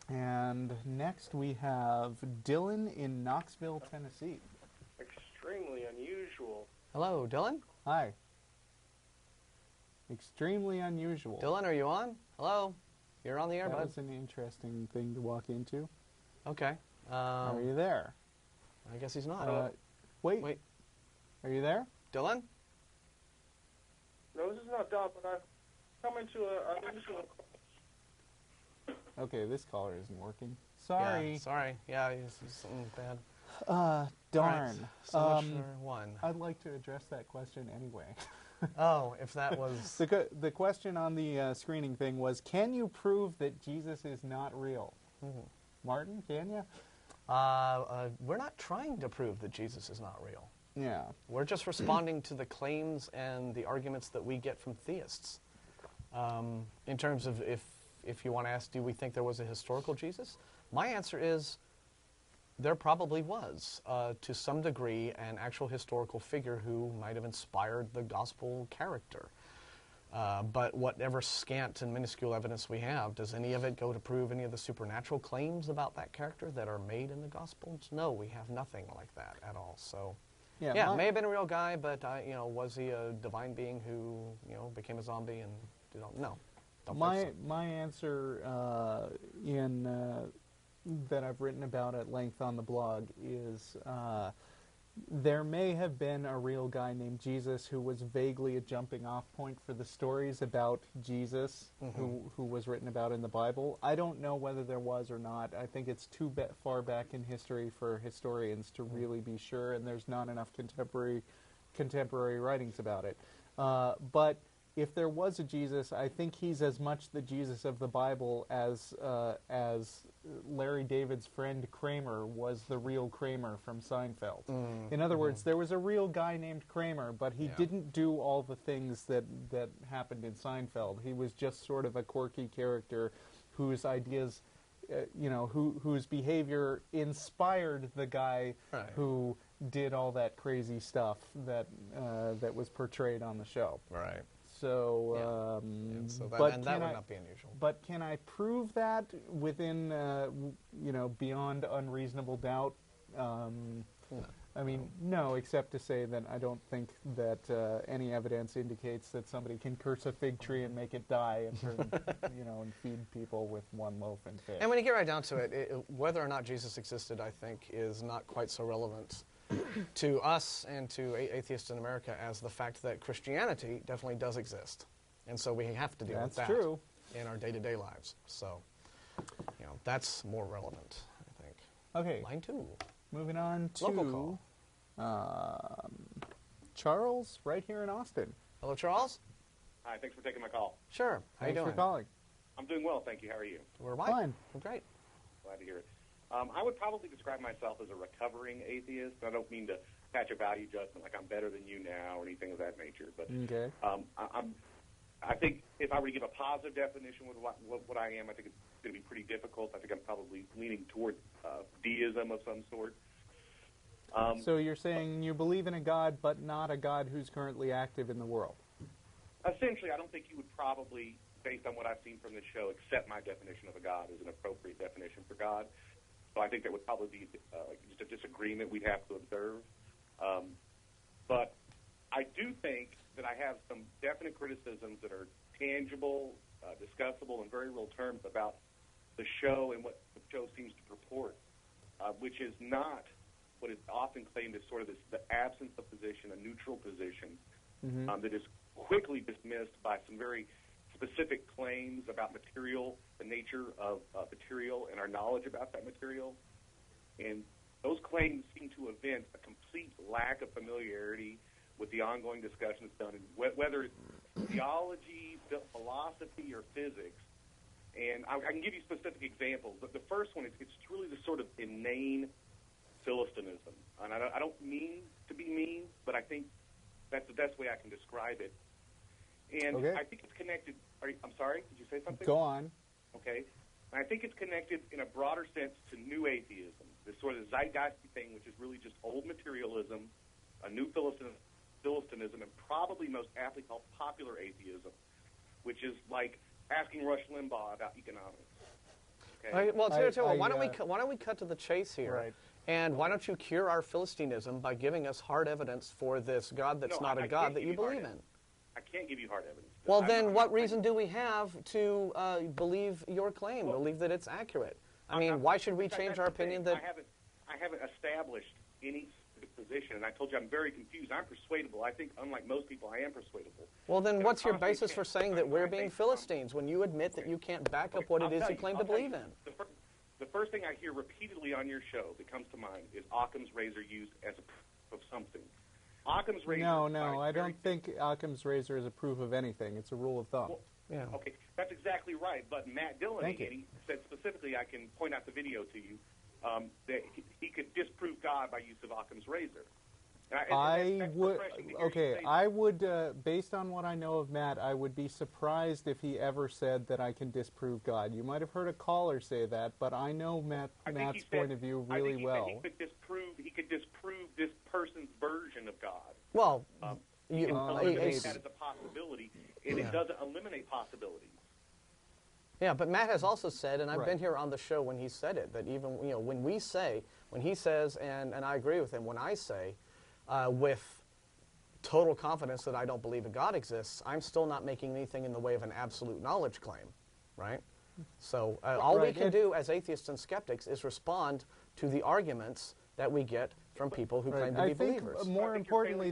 And next we have Dylan in Knoxville, Tennessee. Extremely unusual. Hello, Dylan? Hi. Extremely unusual. Dylan, are you on? Hello? You're on the air, bud. That was an interesting thing to walk into. Okay. Are you there? I guess he's not. Wait. Are you there? Dylan? No, this is not Don, but I've come into a... Okay, this caller isn't working. Sorry. Yeah, sorry. Yeah, it's something bad. Darn. Right. So much for one. I'd like to address that question anyway. Oh, if that was... The question on the screening thing was, can you prove that Jesus is not real? Mm-hmm. Martin, can you? We're not trying to prove that Jesus is not real. Yeah. We're just responding to the claims and the arguments that we get from theists. In terms of if you want to ask, do we think there was a historical Jesus? My answer is there probably was, to some degree, an actual historical figure who might have inspired the gospel character. But whatever scant and minuscule evidence we have, does any of it go to prove any of the supernatural claims about that character that are made in the Gospels? No, we have nothing like that at all. So, yeah, may have been a real guy, but was he a divine being who became a zombie and no? My answer that I've written about at length on the blog is there may have been a real guy named Jesus who was vaguely a jumping off point for the stories about Jesus who was written about in the Bible. I don't know whether there was or not. I think it's too far back in history for historians to really be sure, and there's not enough contemporary writings about it. But if there was a Jesus, I think he's as much the Jesus of the Bible as Larry David's friend Kramer was the real Kramer from Seinfeld. In other words, there was a real guy named Kramer, but he didn't do all the things that happened in Seinfeld. He was just sort of a quirky character whose ideas, whose behavior inspired the guy who did all that crazy stuff that was portrayed on the show. Right. So, that would not be unusual. But can I prove that within, beyond unreasonable doubt? No, except to say that I don't think that any evidence indicates that somebody can curse a fig tree and make it die and turn, and feed people with one loaf and fish. And when you get right down to it, whether or not Jesus existed, I think, is not quite so relevant to us and to atheists in America as the fact that Christianity definitely does exist. And so we have to deal with that in our day-to-day lives. So, that's more relevant, I think. Okay. Line 2. Moving on to local call. Charles, right here in Austin. Hello, Charles. Hi, thanks for taking my call. Sure. How you doing? Thanks for calling. I'm doing well, thank you. How are you? We're fine. We're great. Glad to hear it. I would probably describe myself as a recovering atheist. I don't mean to attach a value judgment like I'm better than you now or anything of that nature. But okay. I think if I were to give a positive definition of what I am, I think it's going to be pretty difficult. I think I'm probably leaning toward deism of some sort. So you're saying you believe in a God, but not a God who's currently active in the world? Essentially, I don't think you would probably, based on what I've seen from this show, accept my definition of a God as an appropriate definition for God. So I think there would probably be just a disagreement we'd have to observe. But I do think that I have some definite criticisms that are tangible, discussable, in very real terms about the show and what the show seems to purport, which is not what is often claimed as sort of the absence of position, a neutral position, that is quickly dismissed by some very specific claims about material, the nature of material, and our knowledge about that material. And those claims seem to evince a complete lack of familiarity with the ongoing discussion that's done, whether it's theology, philosophy, or physics. And I can give you specific examples, but the first one is it's really the sort of inane Philistinism. And I don't mean to be mean, but I think that's the best way I can describe it. And I think it's connected. I'm sorry, did you say something? Go on. Okay. And I think it's connected in a broader sense to new atheism, this sort of zeitgeisty thing, which is really just old materialism, a new Philistinism, and probably most aptly called popular atheism, which is like asking Rush Limbaugh about economics. Okay? All right, well, why don't I, why don't we cut to the chase here? Right. And why don't you cure our Philistinism by giving us hard evidence for this God that's not a God that you believe in? I can't give you hard evidence. Well, then what reason do we have to believe your claim, believe that it's accurate? I mean, why should we change our opinion that... I haven't established any position, and I told you I'm very confused. I'm persuadable. I think, unlike most people, I am persuadable. Well, then what's your basis for saying that we're being Philistines when you admit that you can't back up what it is you claim to believe in? The first thing I hear repeatedly on your show that comes to mind is Occam's razor used as a proof of something. Occam's razor... No, I don't think Occam's razor is a proof of anything. It's a rule of thumb. Well, yeah. Okay, that's exactly right. But Matt Dillon, and he said specifically, I can point out the video to you, that he could disprove God by use of Occam's razor. I would, based on what I know of Matt, I would be surprised if he ever said that I can disprove God. You might have heard a caller say that, but I know Matt's point of view really well. He could disprove this person's version of God. Well, he can eliminate that as a possibility, and it doesn't eliminate possibilities. Yeah, but Matt has also said, and I've been here on the show when he said it, that even when he says, and I agree with him, when I say, with total confidence that I don't believe a God exists, I'm still not making anything in the way of an absolute knowledge claim, right? So all we can do as atheists and skeptics is respond to the arguments that we get from people who claim to be believers. More importantly,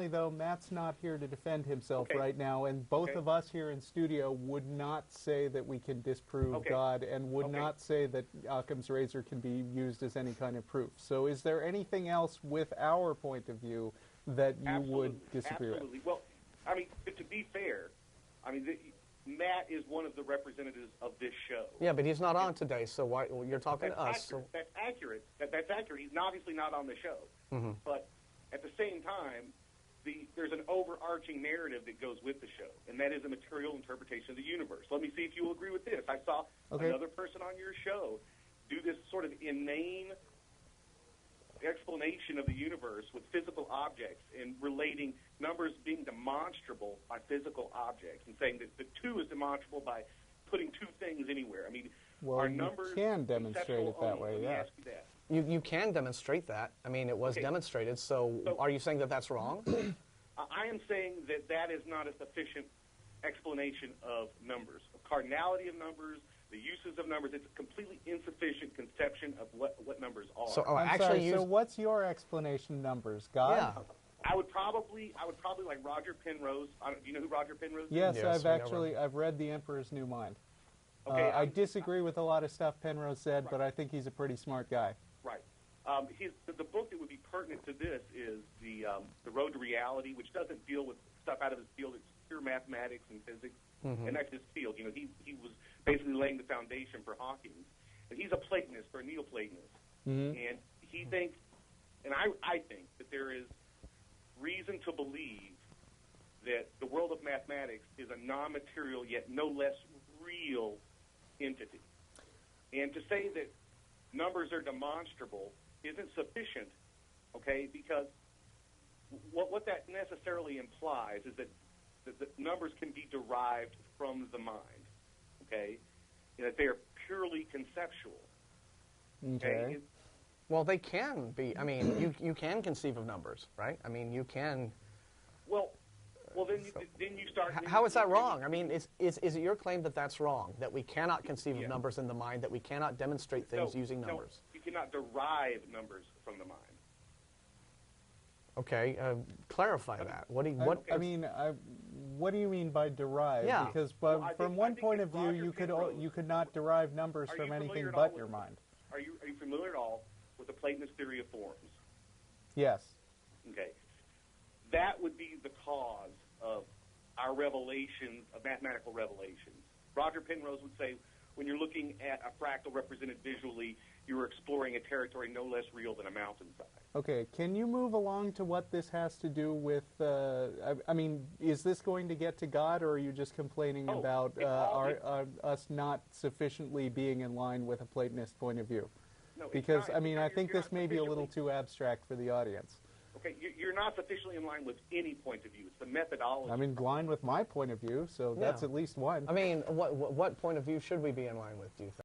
though, Matt's not here to defend himself right now, and both of us here in studio would not say that we can disprove God, and would not say that Occam's razor can be used as any kind of proof. So is there anything else with our point of view that you would disagree with? Well, I mean, to be fair, I mean, Matt is one of the representatives of this show. Yeah, but he's not on today, so why you're talking to us. That's accurate. That's accurate. He's obviously not on the show. Mm-hmm. But at the same time, there's an overarching narrative that goes with the show, and that is a material interpretation of the universe. Let me see if you will agree with this. I saw another person on your show do this sort of inane explanation of the universe with physical objects and relating numbers being demonstrable by physical objects and saying that the 2 is demonstrable by putting 2 things anywhere. I mean, are numbers... you can demonstrate it that way, Let me ask you that. You can demonstrate that. I mean, it was demonstrated, so are you saying that that's wrong? I am saying that that is not a sufficient explanation of numbers, of cardinality of numbers, the uses of numbers. It's a completely insufficient conception of what numbers are. So, so what's your explanation of numbers? God? Yeah. I would probably like Roger Penrose. Do you know who Roger Penrose is? Yes, I've read The Emperor's New Mind. Okay, I disagree with a lot of stuff Penrose said, but I think he's a pretty smart guy. Right. The book that would be pertinent to this is the Road to Reality, which doesn't deal with stuff out of his field. It's pure mathematics and physics, and that's his field. You know, he was basically laying the foundation for Hawking, and he's a Platonist or a Neoplatonist, and he thinks, and I think that there is reason to believe that the world of mathematics is a non-material yet no less real entity, and to say that numbers are demonstrable isn't sufficient, okay, because what that necessarily implies is that numbers can be derived from the mind, okay, and that they are purely conceptual. Okay. Well, they can be. I mean, you can conceive of numbers, right? I mean, you can. Well, then you start... How is that wrong? I mean, is it your claim that that's wrong, that we cannot conceive of numbers in the mind, that we cannot demonstrate things using numbers? No, you cannot derive numbers from the mind. Okay, clarify that. What do you mean by derive? Yeah. Because from one point of view, you could not derive numbers from anything but your mind. Are you familiar at all with the Platonist theory of forms? Yes. Okay. That would be the cause of our revelations, of mathematical revelations. Roger Penrose would say, when you're looking at a fractal represented visually, you're exploring a territory no less real than a mountainside. Okay, can you move along to what this has to do with, I mean, is this going to get to God, or are you just complaining about us not sufficiently being in line with a Platonist point of view? No, because, I mean, I think this may be a little too abstract for the audience. Okay, you're not sufficiently in line with any point of view. It's the methodology. I'm in line with my point of view, so that's Yeah. at least one. I mean, what point of view should we be in line with, do you think?